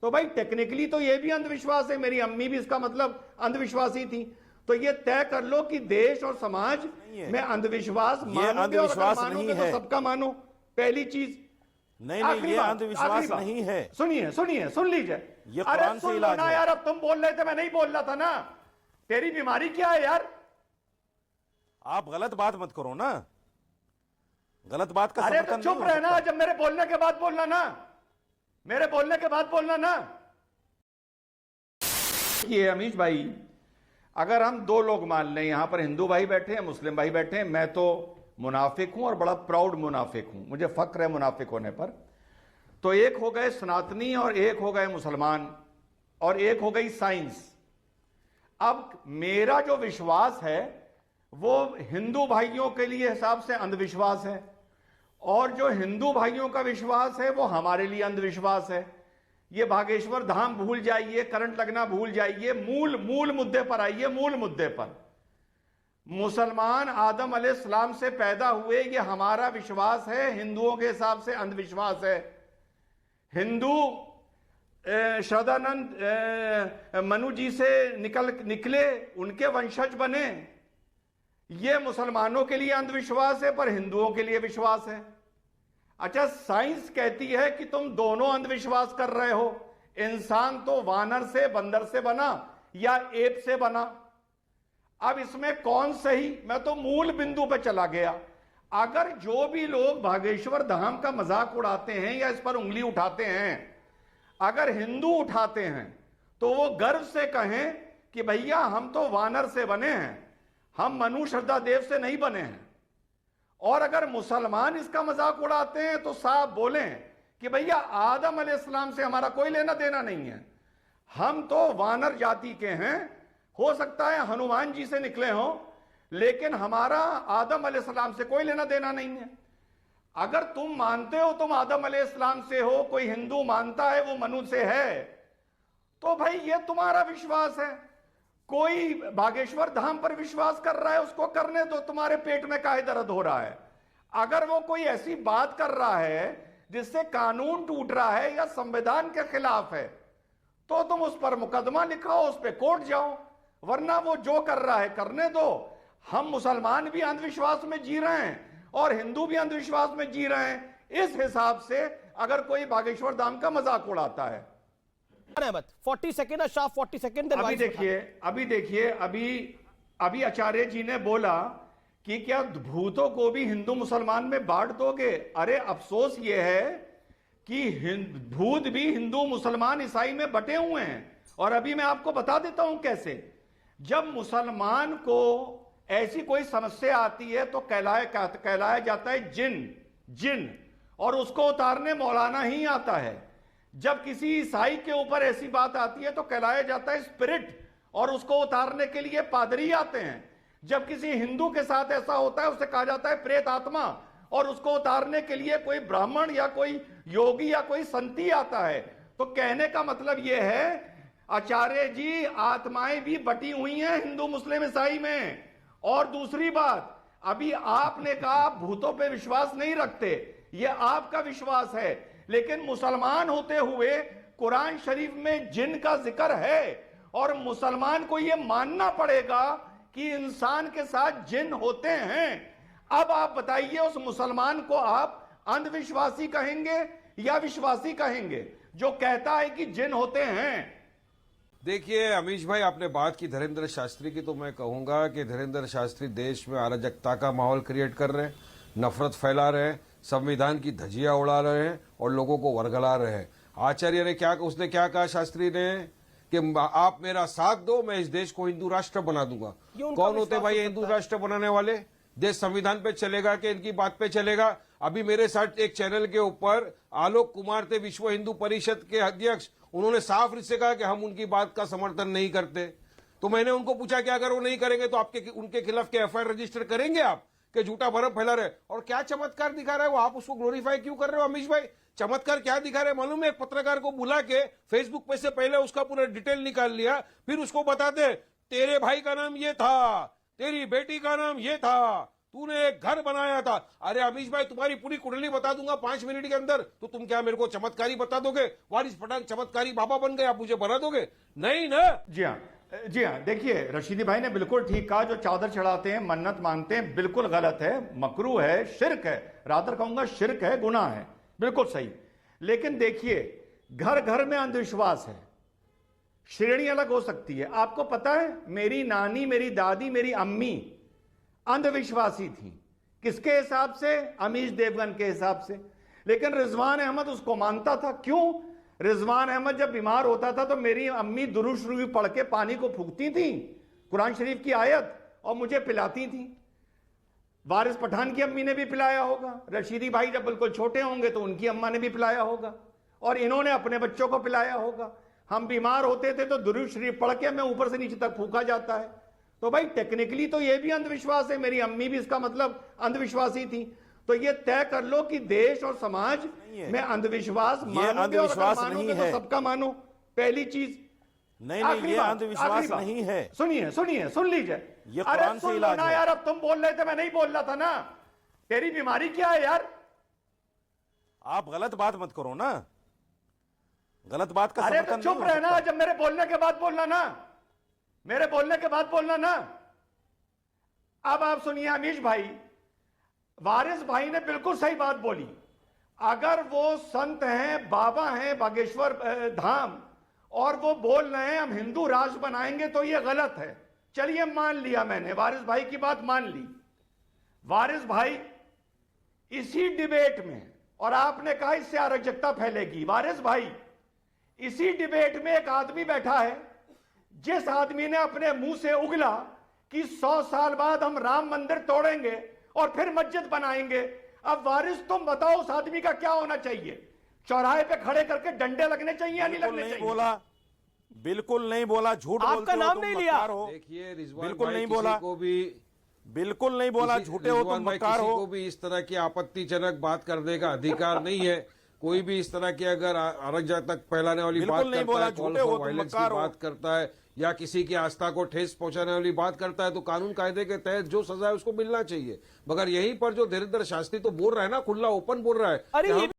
तो भाई टेक्निकली तो ये भी अंधविश्वास है, मेरी अम्मी भी इसका मतलब अंधविश्वासी थी। तो ये तय कर लो कि देश और समाज में अंधविश्वास मानोगे, और अगर मानोगे तो सबका मानो, पहली चीज। नहीं, ये अंधविश्वास नहीं है। सुनिए सुनिए, सुन लीजिए। ये अरे कुरान से सुन लो इलाज ना है। यार, अब तुम बोल रहे थे, मैं नहीं बोल रहा था ना। तेरी बीमारी क्या है यार? आप गलत बात मत करो ना, गलत बात का अरे समर्थन तो नहीं चुप हो रहना, सकता। जब मेरे बोलने के बाद बोलना ना, मेरे बोलने के बाद बोलना ना। ये अमीश भाई, अगर हम दो लोग मान लें, यहां पर हिंदू भाई बैठे हैं, मुस्लिम भाई बैठे हैं, मैं तो मुनाफिक हूं और बड़ा प्राउड मुनाफिक हूं, मुझे फक्र है मुनाफिक होने पर। तो एक हो गए सनातनी और एक हो गए मुसलमान और एक हो गई साइंस। अब मेरा जो विश्वास है वो हिंदू भाइयों के लिए हिसाब से अंधविश्वास है, और जो हिंदू भाइयों का विश्वास है वो हमारे लिए अंधविश्वास है। ये बागेश्वर धाम भूल जाइए, करंट लगना भूल जाइए, मूल मुद्दे पर आइए। मूल मुद्दे पर मुसलमान आदम अलैहिस्सलाम से पैदा हुए, ये हमारा विश्वास है, हिंदुओं के हिसाब से अंधविश्वास है। हिंदू श्रद्धानंद मनु जी से निकले, उनके वंशज बने, ये मुसलमानों के लिए अंधविश्वास है, पर हिंदुओं के लिए विश्वास है। अच्छा, साइंस कहती है कि तुम दोनों अंधविश्वास कर रहे हो। इंसान तो वानर से, बंदर से बना या एप से बना। अब इसमें कौन सही? मैं तो मूल बिंदु पर चला गया। अगर जो भी लोग बागेश्वर धाम का मजाक उड़ाते हैं या इस पर उंगली उठाते हैं, अगर हिंदू उठाते हैं तो वो गर्व से कहें कि भैया हम तो वानर से बने हैं, हम मनु श्रद्धा देव से नहीं बने हैं। और अगर मुसलमान इसका मजाक उड़ाते हैं तो साफ बोलें कि भैया आदम अलैहिस्सलाम से हमारा कोई लेना देना नहीं है, हम तो वानर जाति के हैं। हो सकता है हनुमान जी से निकले हों, लेकिन हमारा आदम अलैहिस्सलाम से कोई लेना देना नहीं है। अगर तुम मानते हो तुम आदम अलैहिस्सलाम से हो, कोई हिंदू मानता है वो मनु से है, तो भाई ये तुम्हारा विश्वास है। कोई बागेश्वर धाम पर विश्वास कर रहा है, उसको करने दो, तुम्हारे पेट में काहे दर्द हो रहा है। अगर वो कोई ऐसी बात कर रहा है जिससे कानून टूट रहा है या संविधान के खिलाफ है, तो तुम उस पर मुकदमा लिखाओ, उस पर कोर्ट जाओ, वरना वो जो कर रहा है करने दो। हम मुसलमान भी अंधविश्वास में जी रहे हैं और हिंदू भी अंधविश्वास में जी रहे हैं। इस हिसाब से अगर कोई बागेश्वर धाम का मजाक उड़ाता है, 40 सेकेंड, शार्प 40 सेकेंड। अभी देखिए, अभी आचार्य जी ने बोला कि क्या भूतों को भी हिंदू मुसलमान में बांट दोगे? अरे अफसोस ये है कि भूत भी हिंदू मुसलमान ईसाई में बटे हुए हैं। और अभी मैं आपको बता देता हूं कैसे। जब मुसलमान को ऐसी कोई समस्या आती है तो कहलाया जाता है जिन, और उसको उतारने मौलाना ही आता है। जब किसी ईसाई के ऊपर ऐसी बात आती है तो कहलाया जाता है स्पिरिट, और उसको उतारने के लिए पादरी आते हैं। जब किसी हिंदू के साथ ऐसा होता है उसे कहा जाता है प्रेत आत्मा, और उसको उतारने के लिए कोई ब्राह्मण या कोई योगी या कोई संती आता है। तो कहने का मतलब यह है आचार्य जी, आत्माएं भी बटी हुई हैं हिंदू मुस्लिम ईसाई में। और दूसरी बात, अभी आपने कहा भूतों पे विश्वास नहीं रखते, यह आपका विश्वास है, लेकिन मुसलमान होते हुए कुरान शरीफ में जिन का जिक्र है, और मुसलमान को यह मानना पड़ेगा कि इंसान के साथ जिन होते हैं। अब आप बताइए, उस मुसलमान को आप अंधविश्वासी कहेंगे या विश्वासी कहेंगे जो कहता है कि जिन होते हैं? देखिए अमीश भाई, आपने बात की धीरेन्द्र शास्त्री की, तो मैं कहूंगा कि धीरेन्द्र शास्त्री देश में अराजकता का माहौल क्रिएट कर रहे हैं, नफरत फैला रहे हैं, संविधान की धज्जियां उड़ा रहे हैं और लोगों को वर्गला रहे हैं। आचार्य ने उसने क्या कहा शास्त्री ने कि आप मेरा साथ दो, मैं इस देश को हिंदू राष्ट्र बना दूंगा। कौन होते भाई हिंदू राष्ट्र बनाने वाले? देश संविधान पे चलेगा कि इनकी बात पे चलेगा? अभी मेरे साथ एक चैनल के ऊपर आलोक कुमार थे, विश्व हिंदू परिषद के अध्यक्ष, उन्होंने साफ रूप से कहा कि हम उनकी बात का समर्थन नहीं करते। तो मैंने उनको पूछा कि अगर वो नहीं करेंगे तो आपके उनके खिलाफ के एफआईआर रजिस्टर करेंगे आप, कि झूठा भरम फैला रहे? और क्या चमत्कार दिखा रहा है वो, आप उसको ग्लोरीफाई क्यों कर रहे हो अमीश भाई? चमत्कार क्या दिखा रहे मालूम है? एक पत्रकार को बुला के फेसबुक पे से पहले उसका पूरा डिटेल निकाल लिया, फिर उसको बताते तेरे भाई का नाम ये था, तेरी बेटी का नाम ये था, तूने एक घर बनाया था। अरे अमीश भाई, तुम्हारी पूरी कुंडली बता दूंगा 5 मिनट के अंदर, तो तुम क्या मेरे को चमत्कारी बता दोगे? वारिस पठान चमत्कारी बाबा बन गए, आप मुझे बना दोगे? नहीं ना। जी हाँ, देखिए रशीदी भाई ने बिल्कुल ठीक कहा। जो चादर चढ़ाते हैं, मन्नत मांगते हैं, बिल्कुल गलत है, मकरू है, शिर्क है, रादर कहूंगा शिर्क है, गुनाह है, बिल्कुल सही। लेकिन देखिए, घर घर में अंधविश्वास है, श्रेणी अलग हो सकती है। आपको पता है, मेरी नानी, मेरी दादी, मेरी अम्मी अंधविश्वासी थी। किसके हिसाब से? अमीश देवगन के हिसाब से। लेकिन रिजवान अहमद उसको मानता था। क्यों? रिजवान अहमद जब बीमार होता था तो मेरी अम्मी दुरूद शरीफ पढ़ के पानी को फूकती थी, कुरान शरीफ की आयत, और मुझे पिलाती थी। वारिस पठान की अम्मी ने भी पिलाया होगा, रशीदी भाई जब बिल्कुल छोटे होंगे तो उनकी अम्मा ने भी पिलाया होगा, और इन्होंने अपने बच्चों को पिलाया होगा। हम बीमार होते थे तो दुरूद शरीफ पढ़ के हमें ऊपर से नीचे तक फूका जाता है। तो भाई टेक्निकली तो ये भी अंधविश्वास है। मेरी अम्मी भी इसका मतलब अंधविश्वासी थी। तो ये तय कर लो कि देश और समाज में अंधविश्वास मानोगे, अंधविश्वास और अगर नहीं मानोगे है। तो सबका मानो, पहली चीज। नहीं, आखिरी ये बात, अंधविश्वास आखिरी बात। नहीं है। सुनिए, सुन लीजिए। ये अरे कुरान से सुन लो इलाज ना है। यार, अब तुम बोल रहे थे, मैं नहीं बोल रहा था ना। तेरी बीमारी क्या है यार? आप गलत बात मत करो ना, गलत बात का अरे समर्थन तो नहीं चुप हो रहना, सकता। जब मेरे बोलने के बाद बोलना ना, मेरे बोलने के बाद बोलना ना। अब आप सुनिए अमीश भाई, वारिस भाई ने बिल्कुल सही बात बोली। अगर वो संत हैं, बाबा हैं बागेश्वर धाम, और वो बोल रहे हैं हम हिंदू राष्ट्र बनाएंगे, तो ये गलत है। चलिए मान लिया मैंने, वारिस भाई की बात मान ली। वारिस भाई इसी डिबेट में, और आपने कहा इससे अराजकता फैलेगी, वारिस भाई इसी डिबेट में एक आदमी बैठा है जिस आदमी ने अपने मुंह से उगला कि 100 साल बाद हम राम मंदिर तोड़ेंगे और फिर मस्जिद बनाएंगे। अब वारिस तुम बताओ उस आदमी का क्या होना चाहिए? चौराहे पे खड़े करके डंडे लगने चाहिए या नहीं बिल्कुल लगने नहीं चाहिए? बोला, बिल्कुल नहीं बोला, झूठ आपका बोलते हो नाम तुम, नहीं मक्कार लिया। हो। देखिए रिजवान बिल्कुल भाई, नहीं किसी बोला, को भी बिल्कुल नहीं बोला, झूठे हो रिजवान तुम, भाई, मक्कार किसी हो। को भी इस तरह की आपत्तिजनक बात करने का अधिकार नहीं है। कोई भी इस तरह की अगर अराजकता फैलाने वाली बिल्कुल बात नहीं करता बोला, है, कॉल झूठे हो फॉर तुम, वायलेंस की मक्कार हो। बात करता है, या किसी की आस्था को ठेस पहुंचाने वाली बात करता है, तो कानून कायदे के तहत जो सजा है उसको मिलना चाहिए। मगर यहीं पर जो धीरेन्द्र शास्त्री तो बोल रहा है ना, खुला ओपन बोल रहा है अरे कि ये हम